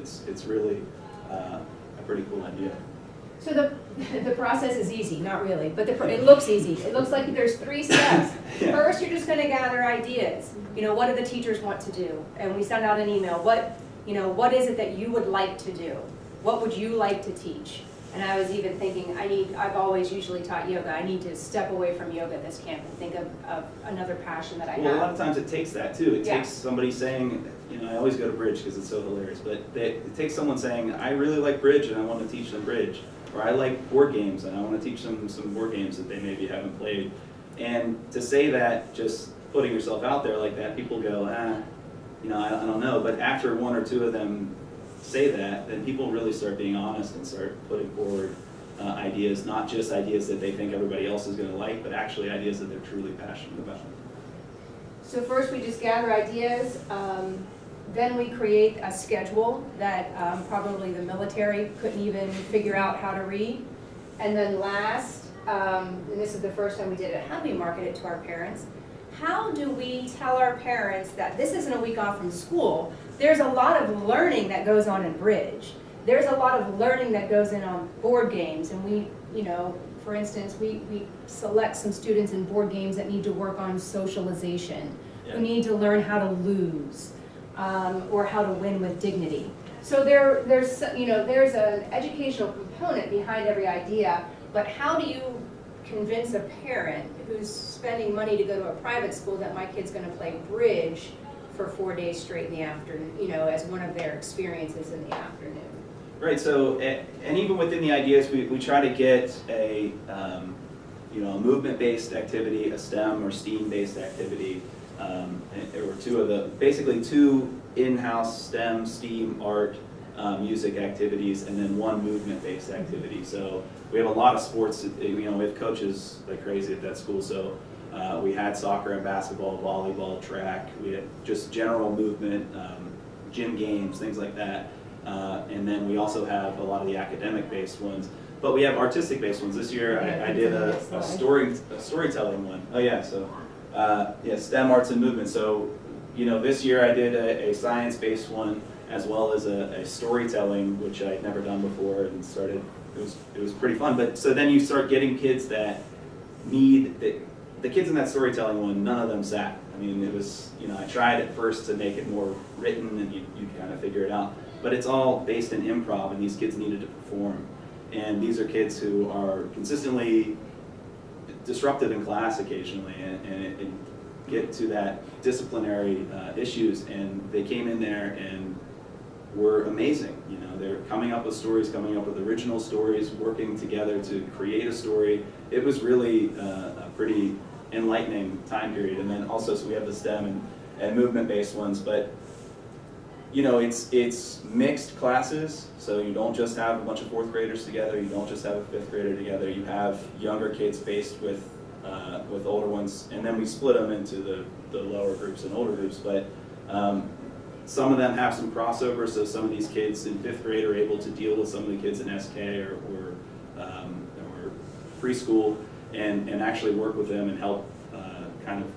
it's really a pretty cool idea. So the process is easy, not really, but it looks easy. It looks like there's 3 steps. Yeah. First, you're just going to gather ideas. What do the teachers want to do? And we send out an email. What is it that you would like to do? What would you like to teach? And I was even thinking, I've always usually taught yoga. I need to step away from yoga this camp and think of another passion that I have. Well, a lot of times it takes that too. It Yeah. takes somebody saying, I always go to bridge because it's so hilarious, but it takes someone saying, I really like bridge and I want to teach them bridge. Or I like board games and I want to teach them some board games that they maybe haven't played. And to say that, just putting yourself out there like that, people go, I don't know. But after 1 or 2 of them say that, then people really start being honest and start putting forward ideas, not just ideas that they think everybody else is going to like, but actually ideas that they're truly passionate about. So first we just gather ideas, then we create a schedule that probably the military couldn't even figure out how to read. And then last, and this is the first time we did it, how do we market it to our parents? How do we tell our parents that this isn't a week off from school? There's a lot of learning that goes on in bridge. There's a lot of learning that goes in on board games, and we, for instance, we select some students in board games that need to work on socialization, who need to learn how to lose, or how to win with dignity. So there's an educational component behind every idea, but how do you convince a parent who's spending money to go to a private school that my kid's going to play bridge for 4 days straight in the afternoon, as one of their experiences in the afternoon? Right, so, and even within the ideas, we try to get a movement-based activity, a STEM or STEAM-based activity, or basically 2 in-house STEM, STEAM, art, music activities, and then 1 movement-based activity. So we have a lot of sports, we have coaches like crazy at that school, so we had soccer and basketball, volleyball, track, we had just general movement, gym games, things like that. And then we also have a lot of the academic-based ones, but we have artistic-based ones. This year I did a storytelling one. Oh yeah, so STEM, arts, and movement. So this year I did a science-based one as well as a storytelling, which I'd never done before, and started. It was pretty fun. But so then you start getting kids that need the kids in that storytelling one. None of them sat. I mean, it was I tried at first to make it more written, and you kind of figure it out. But it's all based in improv, and these kids needed to perform. And these are kids who are consistently disruptive in class occasionally, and get to that disciplinary issues. And they came in there and were amazing. They're coming up with stories, coming up with original stories, working together to create a story. It was really a pretty enlightening time period. And then also, so we have the STEM and movement-based ones, but it's mixed classes, so you don't just have a bunch of 4th graders together, you don't just have a 5th grader together, you have younger kids faced with older ones, and then we split them into the lower groups and older groups, but some of them have some crossover, so some of these kids in 5th grade are able to deal with some of the kids in SK or preschool and actually work with them and help kind of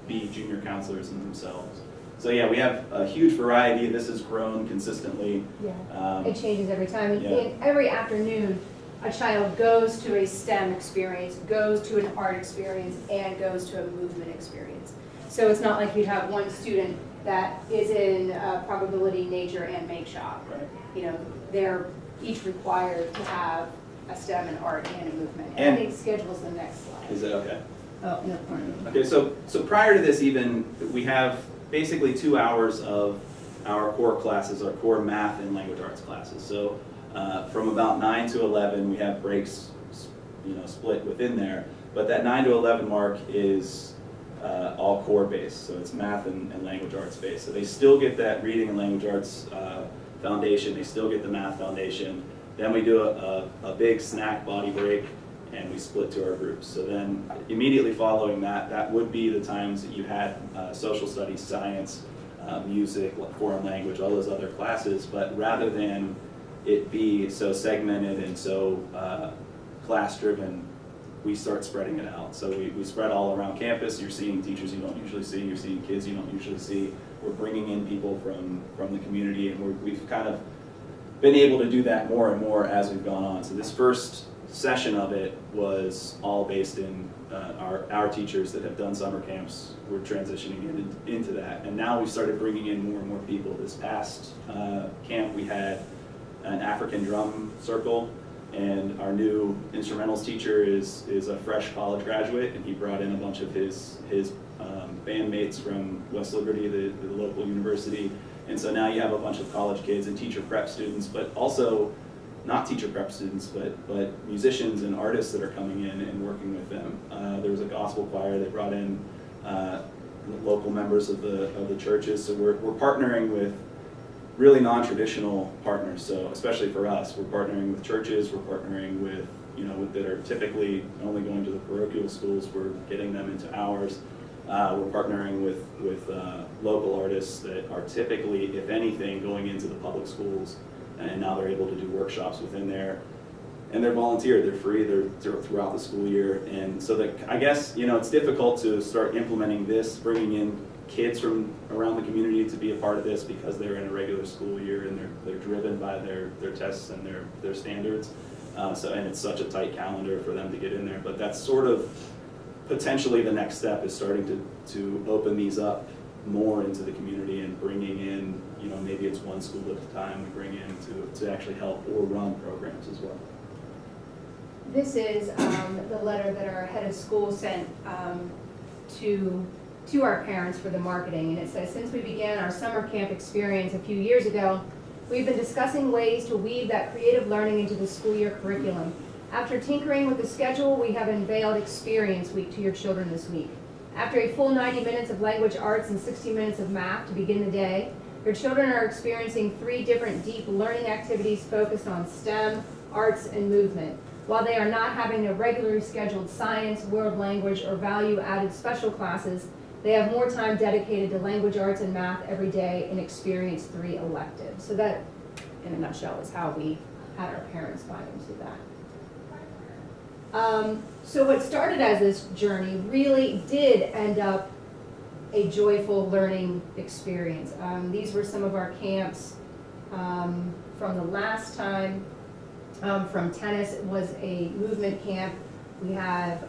be junior counselors in themselves. So yeah, we have a huge variety. This has grown consistently. Yeah, it changes every time. Yeah. And every afternoon, a child goes to a STEM experience, goes to an art experience, and goes to a movement experience. So it's not like you'd have one student that is in probability, nature, and make shop. Right. They're each required to have a STEM, and art, and a movement. And I think schedule's the next slide. Is that okay? Oh, no, pardon me. Okay, so prior to this even, we have basically 2 hours of our core classes, our core math and language arts classes. So from about 9 to 11, we have breaks, split within there. But that 9 to 11 mark is all core based, so it's math and language arts based. So they still get that reading and language arts foundation. They still get the math foundation. Then we do a big snack body break, and we split to our groups. So then immediately following that would be the times that you had social studies, science, music, foreign language, all those other classes, but rather than it be so segmented and so class-driven, we start spreading it out. So we spread all around campus. You're seeing teachers you don't usually see, you're seeing kids you don't usually see. We're bringing in people from the community, and we've kind of been able to do that more and more as we've gone on. So this first session of it was all based in our teachers that have done summer camps. We're transitioning into that, and now we've started bringing in more and more people. This past camp we had an African drum circle, and our new instrumentals teacher is a fresh college graduate, and he brought in a bunch of his bandmates from West Liberty, the local university. And so now you have a bunch of college kids and teacher prep students, but also not teacher prep students, but musicians and artists that are coming in and working with them. There was a gospel choir that brought in local members of the churches. So we're partnering with really non-traditional partners. So especially for us, we're partnering with churches, we're partnering with, that are typically only going to the parochial schools, we're getting them into ours. We're partnering with local artists that are typically, if anything, going into the public schools, and now they're able to do workshops within there. And they're volunteer, they're free, they're throughout the school year. And so that, I guess, it's difficult to start implementing this, bringing in kids from around the community to be a part of this because they're in a regular school year and they're driven by their tests and their standards. And it's such a tight calendar for them to get in there. But that's sort of potentially the next step, is starting to open these up more into the community and bringing in, maybe it's one school at a time we bring in to actually help or run programs as well. This is the letter that our head of school sent to our parents for the marketing, and it says, since we began our summer camp experience a few years ago, we've been discussing ways to weave that creative learning into the school year curriculum. After tinkering with the schedule, we have unveiled Experience Week to your children this week. After a full 90 minutes of language arts and 60 minutes of math to begin the day, your children are experiencing 3 different deep learning activities focused on STEM, arts, and movement. While they are not having their regularly scheduled science, world language, or value-added special classes, they have more time dedicated to language arts and math every day in Experience 3 electives. So that, in a nutshell, is how we had our parents buy into that. So what started as this journey really did end up a joyful learning experience. These were some of our camps from the last time. From tennis, it was a movement camp. We have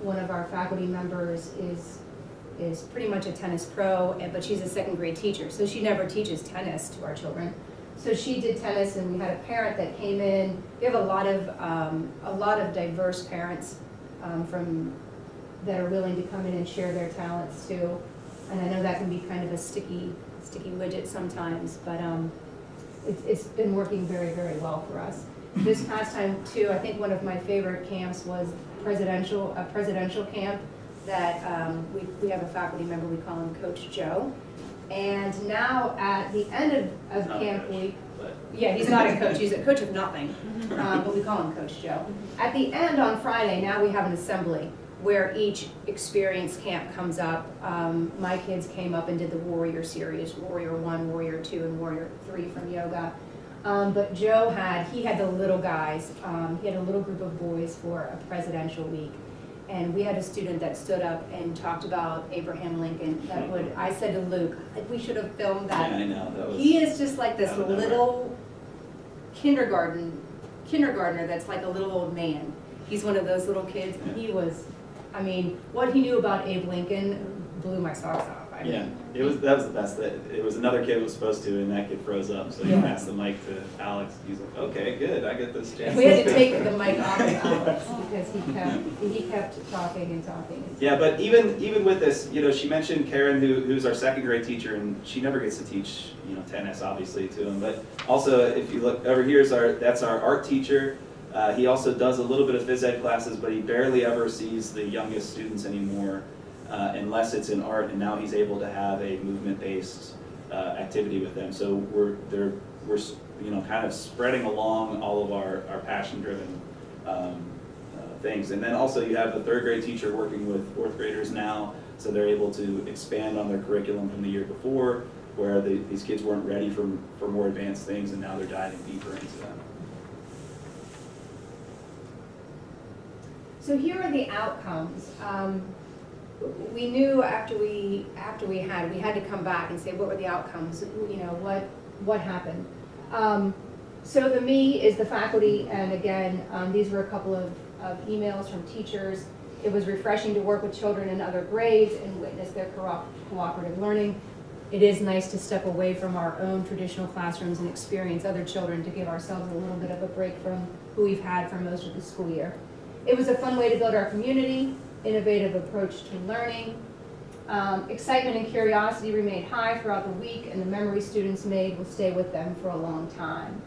one of our faculty members is pretty much a tennis pro, but she's a second grade teacher, so she never teaches tennis to our children. So she did tennis, and we had a parent that came in. We have a lot of diverse parents that are willing to come in and share their talents too. And I know that can be kind of a sticky widget sometimes, but it's been working very, very well for us. This past time too, I think one of my favorite camps was a presidential camp that we have a faculty member, we call him Coach Joe. And now at the end of camp week, yeah, he's not a coach, he's a coach of nothing, but we call him Coach Joe. At the end on Friday, now we have an assembly where each experience camp comes up. My kids came up and did the Warrior series, Warrior 1, Warrior 2, and Warrior 3 from yoga. But Joe had the little guys, he had a little group of boys for a presidential week. And we had a student that stood up and talked about Abraham Lincoln. I said to Luke, we should have filmed that. Yeah, I know. He is just like this little kindergartner that's like a little old man. He's one of those little kids. Yeah. He was, what he knew about Abe Lincoln blew my socks off. That was the best. It was another kid who was supposed to, and that kid froze up. So he passed the mic to Alex. He's like, "Okay, good, I get this chance." We had to take the mic off of Alex because he kept talking and talking. Yeah, but even with this, she mentioned Karen, who's our second grade teacher, and she never gets to teach, tennis obviously to him. But also, if you look over here, that's our art teacher. He also does a little bit of phys ed classes, but he barely ever sees the youngest students anymore. Unless it's in art, and now he's able to have a movement-based activity with them. So we're kind of spreading along all of our passion-driven things. And then also you have the third grade teacher working with fourth graders now, so they're able to expand on their curriculum from the year before, where these kids weren't ready for more advanced things, and now they're diving deeper into them. So here are the outcomes. We knew after we had to come back and say what were the outcomes, what happened. So the me is the faculty, and again, these were a couple of emails from teachers. It was refreshing to work with children in other grades and witness their cooperative learning. It is nice to step away from our own traditional classrooms and experience other children to give ourselves a little bit of a break from who we've had for most of the school year. It was a fun way to build our community, innovative approach to learning. Excitement and curiosity remained high throughout the week, and the memories students made will stay with them for a long time.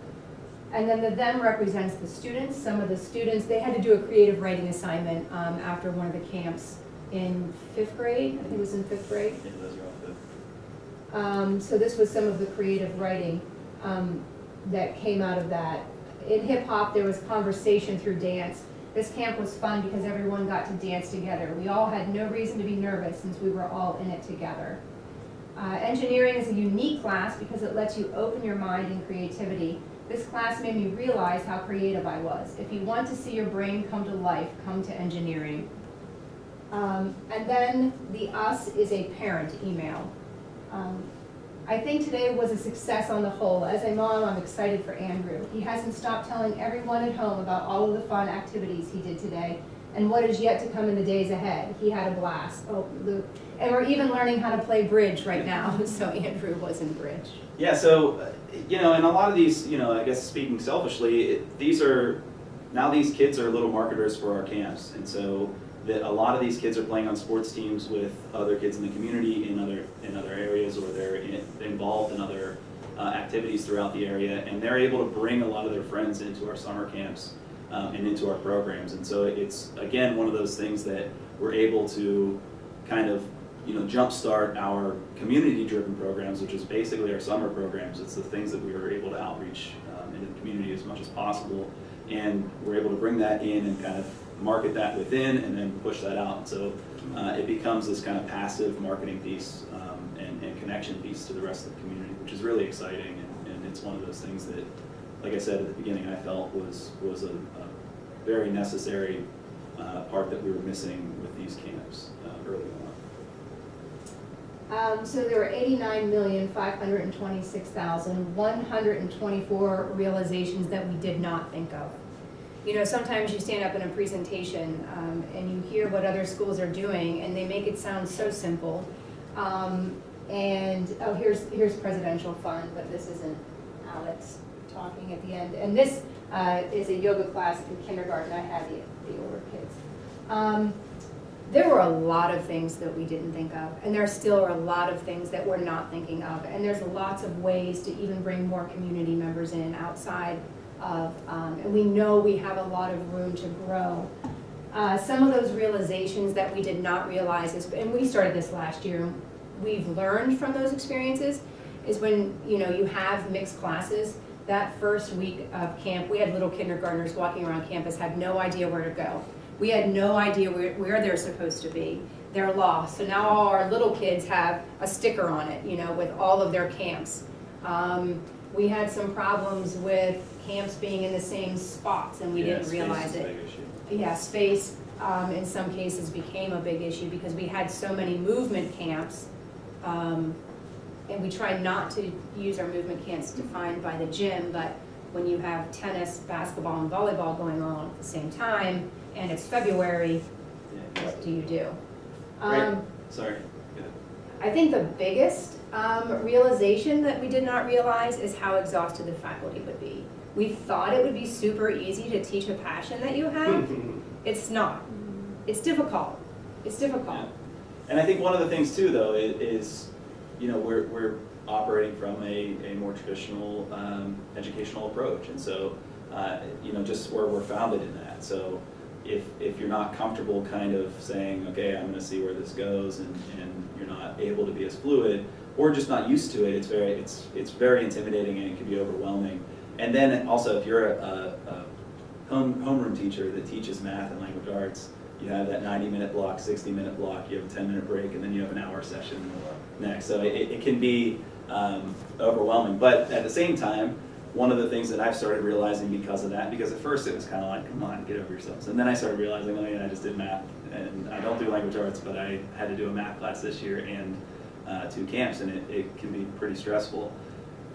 And then the them represents the students. Some of the students, they had to do a creative writing assignment after one of the camps in 5th grade. I think it was in 5th grade. Yeah, those are all good. So this was some of the creative writing that came out of that. In hip hop, there was conversation through dance. This camp was fun because everyone got to dance together. We all had no reason to be nervous since we were all in it together. Engineering is a unique class because it lets you open your mind and creativity. This class made me realize how creative I was. If you want to see your brain come to life, come to engineering. And then the us is a parent email. I think today was a success on the whole. As a mom, I'm excited for Andrew. He hasn't stopped telling everyone at home about all of the fun activities he did today and what is yet to come in the days ahead. He had a blast. Oh, Luke. And we're even learning how to play bridge right now, so Andrew was in bridge. Yeah, so, and a lot of these, I guess speaking selfishly, these kids are little marketers for our camps. And so that a lot of these kids are playing on sports teams with other kids in the community in other areas, or they're involved in other activities throughout the area, and they're able to bring a lot of their friends into our summer camps and into our programs. And so it's, again, one of those things that we're able to kind of jumpstart our community-driven programs, which is basically our summer programs. It's the things that we were able to outreach into the community as much as possible, and we're able to bring that in and kind of market that within and then push that out. And so it becomes this kind of passive marketing piece and connection piece to the rest of the community, which is really exciting, and it's one of those things that, like I said at the beginning, I felt was a very necessary part that we were missing with these camps early on. So there were 89,526,124 realizations that we did not think of. Sometimes you stand up in a presentation and you hear what other schools are doing, and they make it sound so simple. Here's presidential fund, but this isn't Alex talking at the end. And this is a yoga class in kindergarten. I had the older kids. There were a lot of things that we didn't think of, and there still are a lot of things that we're not thinking of, and there's lots of ways to even bring more community members in outside of, and we know we have a lot of room to grow. Some of those realizations that we did not realize, and we started this last year, we've learned from those experiences, is when you have mixed classes. That first week of camp, we had little kindergartners walking around campus, had no idea where to go. We had no idea where they're supposed to be. They're lost. So now all our little kids have a sticker on it, with all of their camps. We had some problems with camps being in the same spots, and we didn't realize it. Yeah, space in some cases became a big issue because we had so many movement camps, and we tried not to use our movement camps defined by the gym, but when you have tennis, basketball, and volleyball going on at the same time, and it's February, what do you do? Sorry. Go ahead. I think the biggest realization that we did not realize is how exhausted the faculty would be. We thought it would be super easy to teach a passion that you have. It's not. It's difficult. It's difficult. Yeah. And I think one of the things too, though, is we're operating from a more traditional educational approach, and so just where we're founded in that. So if you're not comfortable kind of saying, okay, I'm going to see where this goes, and you're not able to be as fluid, or just not used to it, it's very intimidating and it can be overwhelming. And then also, if you're a homeroom teacher that teaches math and language arts, you have that 90-minute block, 60-minute block, you have a 10-minute break, and then you have an hour session next. So it can be overwhelming. But at the same time, one of the things that I've started realizing because of that, because at first it was kind of like, come on, get over yourselves. And then I started realizing, oh yeah, I just did math, and I don't do language arts, but I had to do a math class this year and 2 camps, and it can be pretty stressful.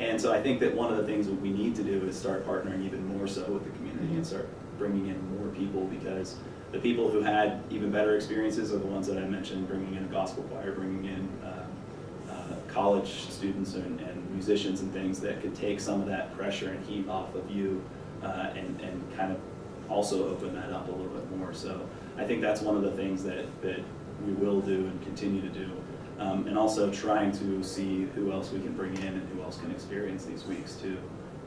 And so I think that one of the things that we need to do is start partnering even more so with the community and start bringing in more people, because the people who had even better experiences are the ones that I mentioned, bringing in a gospel choir, bringing in college students and musicians and things that could take some of that pressure and heat off of you and kind of also open that up a little bit more. So I think that's one of the things that we will do and continue to do. And also trying to see who else we can bring in and who else can experience these weeks too,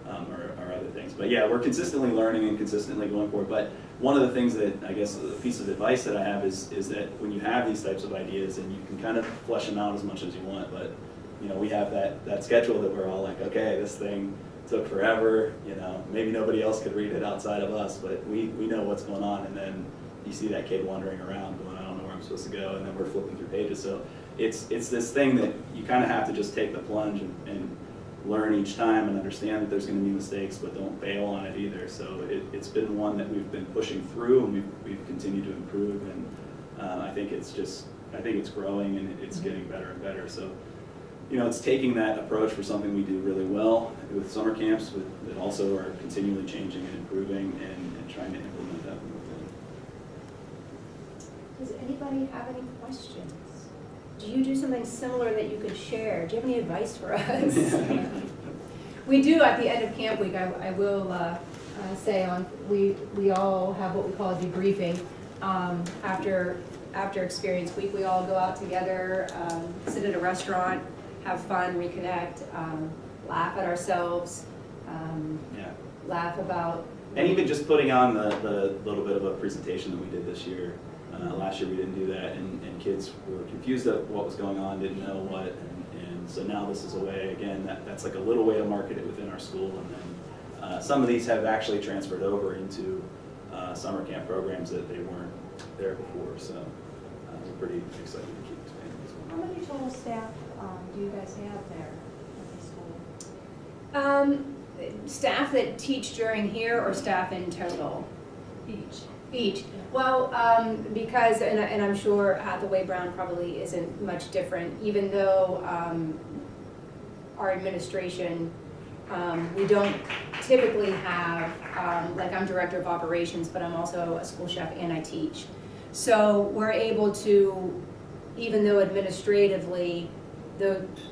or other things. But yeah, we're consistently learning and consistently going forward. But one of the things that, I guess, a piece of advice that I have is that when you have these types of ideas, and you can kind of flesh them out as much as you want, but you know, we have that schedule that we're all like, okay, this thing took forever, you know, maybe nobody else could read it outside of us, but we know what's going on. And then you see that kid wandering around going, I don't know where I'm supposed to go, and then we're flipping through pages. So it's this thing that you kind of have to just take the plunge and learn each time and understand that there's going to be mistakes, but don't bail on it either. So it's been one that we've been pushing through, and we've continued to improve, and I think it's growing, and it's getting better and better. So, you know, it's taking that approach for something we do really well with summer camps, that also are continually changing and improving, and trying to implement that within. Does anybody have any questions? Do you do something similar that you could share? Do you have any advice for us? We do at the end of camp week, I will say we all have what we call a debriefing. After experience week, we all go out together, sit at a restaurant, have fun, reconnect, laugh at ourselves, laugh about. And even just putting on the little bit of a presentation that we did this year. Last year we didn't do that, and kids were confused at what was going on, didn't know what, and so now this is a way, again, that's like a little way to market it within our school. And then some of these have actually transferred over into summer camp programs that they weren't there before, so we're pretty excited to keep expanding as well. How many total staff do you guys have there at the school? Staff that teach during here, or staff in total? Each. Well, because, and I'm sure Hathaway Brown probably isn't much different, even though our administration, we don't typically have, like, I'm director of operations, but I'm also a school chef and I teach. So we're able to, even though administratively,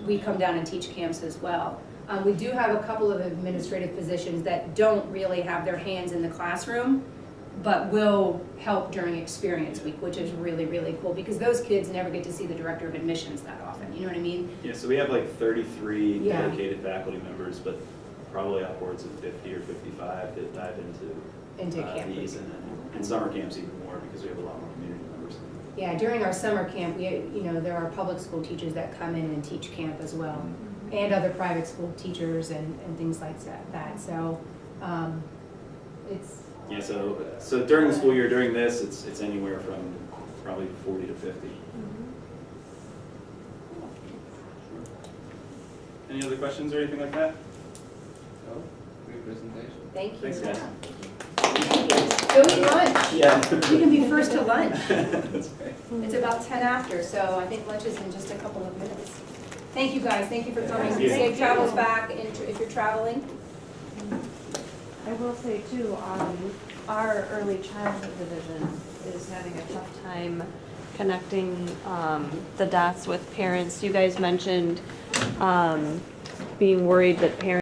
we come down and teach camps as well. We do have a couple of administrative positions that don't really have their hands in the classroom, but will help during experience week, which is really, really cool, because those kids never get to see the director of admissions that often, you know what I mean? Yeah, so we have like 33 dedicated faculty members, but probably upwards of 50 or 55 that dive into camp these, and summer camps even more, because we have a lot more community members. Yeah, during our summer camp, there are public school teachers that come in and teach camp as well, and other private school teachers and things like that. So it's. Yeah, so during the school year, during this, it's anywhere from probably 40 to 50. Any other questions or anything like that? No, great presentation. Thank you. Thanks, guys. Go eat lunch. Yeah. You can be first to lunch. That's great. It's about 10 after, so I think lunch is in just a couple of minutes. Thank you, guys. Thank you for coming. Thank you. Safe travels back if you're traveling. I will say too, our early childhood division is having a tough time connecting the dots with parents. You guys mentioned being worried that parents